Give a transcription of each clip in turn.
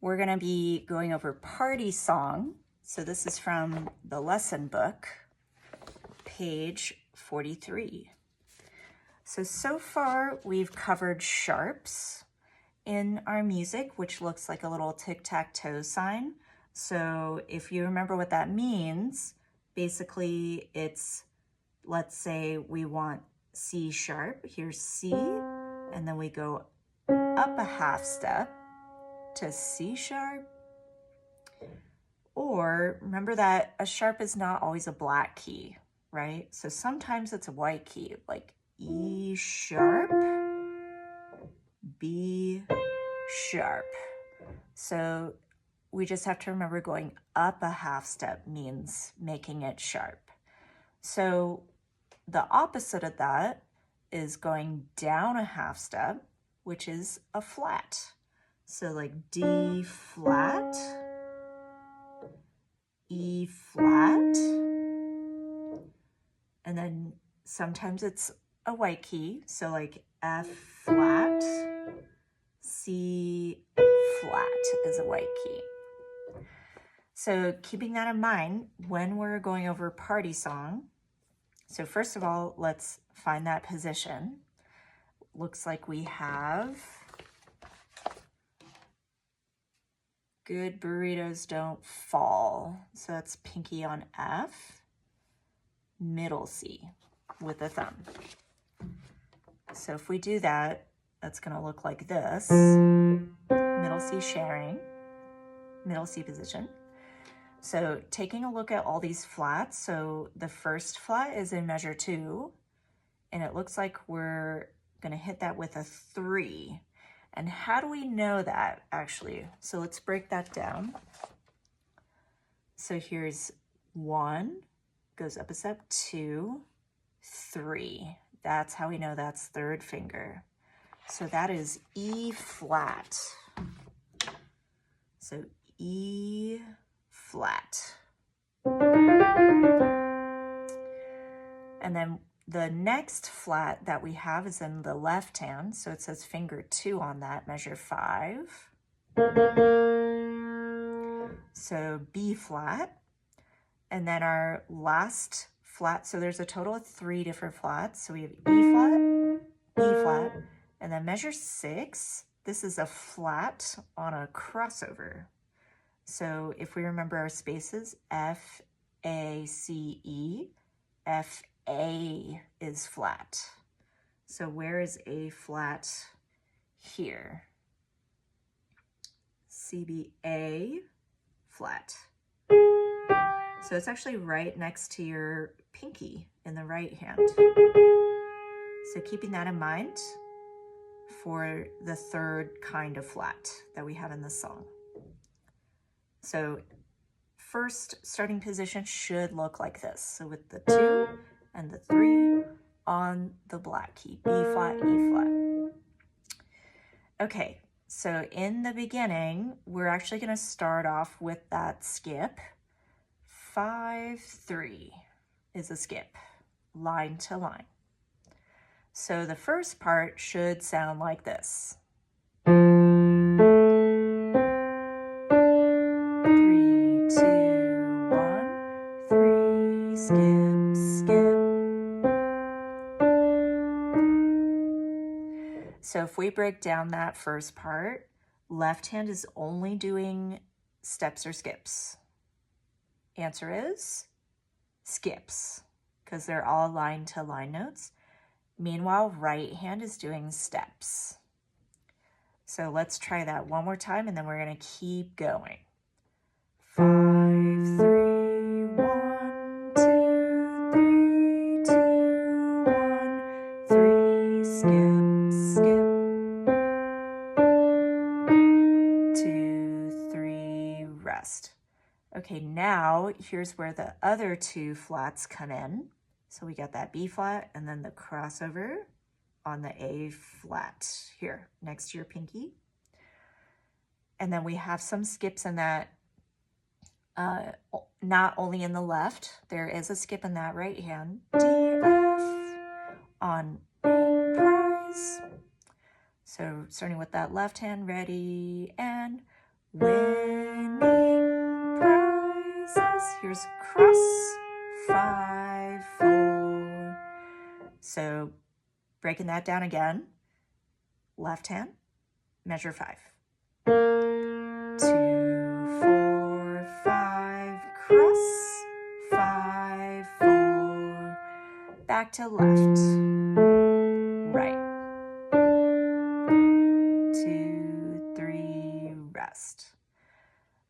we're going to be going over Party Song. So this is from the lesson book, page 43. So far we've covered sharps in our music, which looks like a little tic-tac-toe sign. So if you remember what that means, basically it's, let's say we want C sharp. Here's C, and then we go up a half step to C sharp. Or remember that a sharp is not always a black key, right? So sometimes it's a white key, like E sharp, B sharp. So we just have to remember going up a half step means making it sharp. So the opposite of that is going down a half step, which is a flat. So like D flat, E flat, and then sometimes it's a white key, so like F flat, C flat is a white key. So keeping that in mind when we're going over Party Song, so first of all, let's find that position. Looks like we have good burritos don't fall. So that's pinky on F, middle C with a thumb. So if we do that, that's gonna look like this. Middle C sharing, middle C position. So taking a look at all these flats, so the first flat is in measure 2, and it looks like we're gonna hit that with a 3. And how do we know that actually? So let's break that down. So here's 1, goes up a step, 2, 3. That's how we know that's third finger. So that is E flat. So E flat. And then the next flat that we have is in the left hand. So it says finger 2 on that, measure 5. So B flat. And then our last flat, so there's a total of 3 different flats. So we have E flat, E flat, and then measure 6. This is a flat on a crossover. So if we remember our spaces, F, A, C, E, F, A is flat. So where is A flat here? C, B, A flat. So it's actually right next to your pinky in the right hand. So keeping that in mind for the third kind of flat that we have in this song. So first starting position should look like this. So with the 2 and the 3 on the black key, B flat, E flat. Okay, so in the beginning, we're actually gonna start off with that skip. 5, 3 is a skip, line to line. So the first part should sound like this. 3, 2, 1, 3, skip, skip. So if we break down that first part, left hand is only doing steps or skips. Answer is skips, because they're all line to line notes. Meanwhile, right hand is doing steps. So let's try that one more time, and then we're gonna keep going. 5, 3, 1, 2, 3, 2, 1, 3, skip, skip. 2, 3, rest. Okay, now here's where the other 2 flats come in. So we got that B flat and then the crossover on the A flat here next to your pinky. And then we have some skips in that, not only in the left, there is a skip in that right hand. D, F on A prize. So starting with that left hand, ready, and winning prizes. Here's cross, 5, 4. So breaking that down again, left hand, measure 5. 2, 4, 5, cross, 5, 4, back to left, right, 2, 3, rest.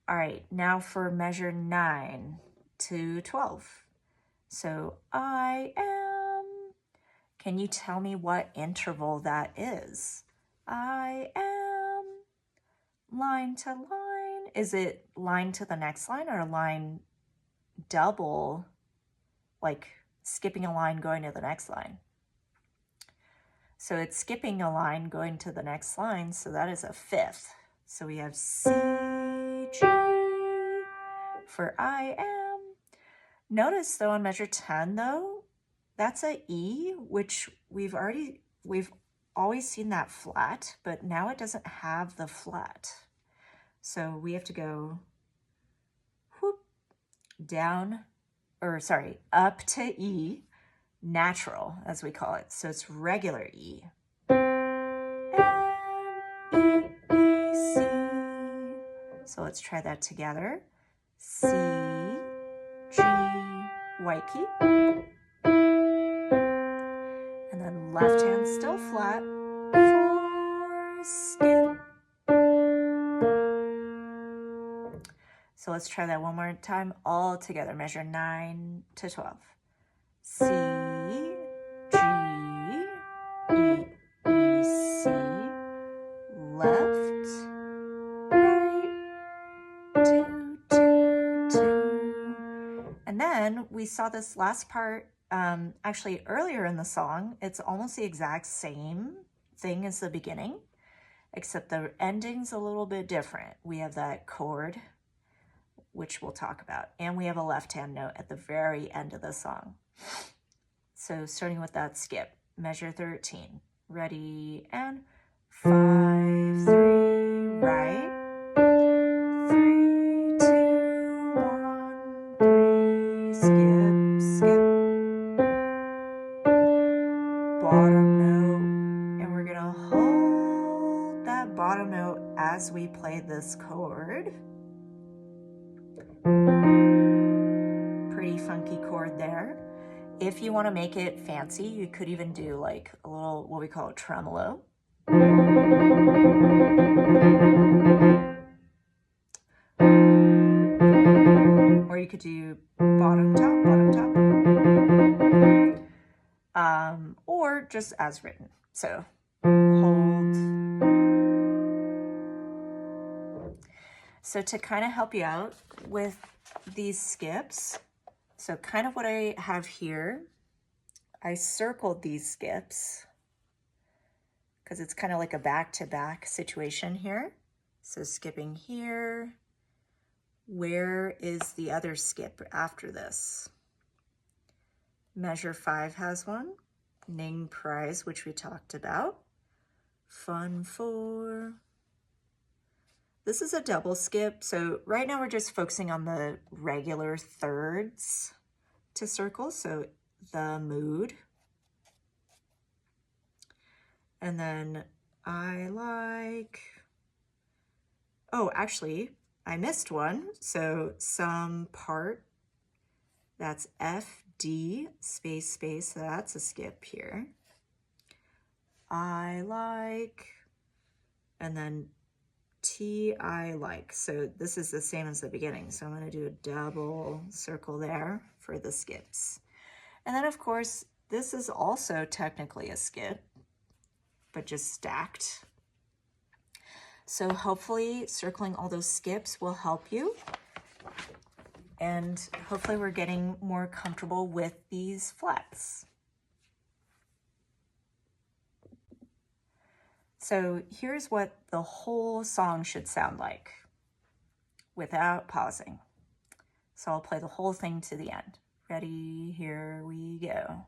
All right, now for measure 9 to 12. So I am, can you tell me what interval that is? I am, line to line. Is it line to the next line or line double, like skipping a line going to the next line? So it's skipping a line going to the next line, so that is a 5th. So we have C, G for I am. Notice though on measure 10 though, that's a E, which we've always seen that flat, but now it doesn't have the flat. So we have to go whoop, down, or sorry, up to E, natural as we call it. So it's regular E. And E, C. So let's try that together. C, G, white key. And then left hand still flat for skip. So let's try that one more time all together. Measure 9 to 12. C, G, E, E, C, left, right, 2, 2, 2. And then we saw this last part actually earlier in the song. It's almost the exact same thing as the beginning, except the ending's a little bit different. We have that chord, which we'll talk about, and we have a left-hand note at the very end of the song. So starting with that skip, measure 13. Ready, and 5, 3, right, 3, 2, 1, 3, skip, skip, bottom note, and we're gonna hold that bottom note as we play this chord. Pretty funky chord there. If you want to make it fancy, you could even do like a little, what we call a tremolo. Or you could do bottom, top, or just as written. So hold. So to kind of help you out with these skips, so kind of what I have here, I circled these skips because it's kind of like a back-to-back situation here. So skipping here, where is the other skip after this? Measure 5 has one, Ning prize, which we talked about. Fun 4. This is a double skip, so right now we're just focusing on the regular thirds to circle, so the mood. And then I like, oh, actually, I missed one. So some part, that's F, D, space, space, so that's a skip here. I like, and then T, I like. So this is the same as the beginning. So I'm going to do a double circle there for the skips. And then of course, this is also technically a skip, but just stacked. So hopefully circling all those skips will help you. And hopefully we're getting more comfortable with these flats. So here's what the whole song should sound like without pausing. So I'll play the whole thing to the end. Ready? Here we go.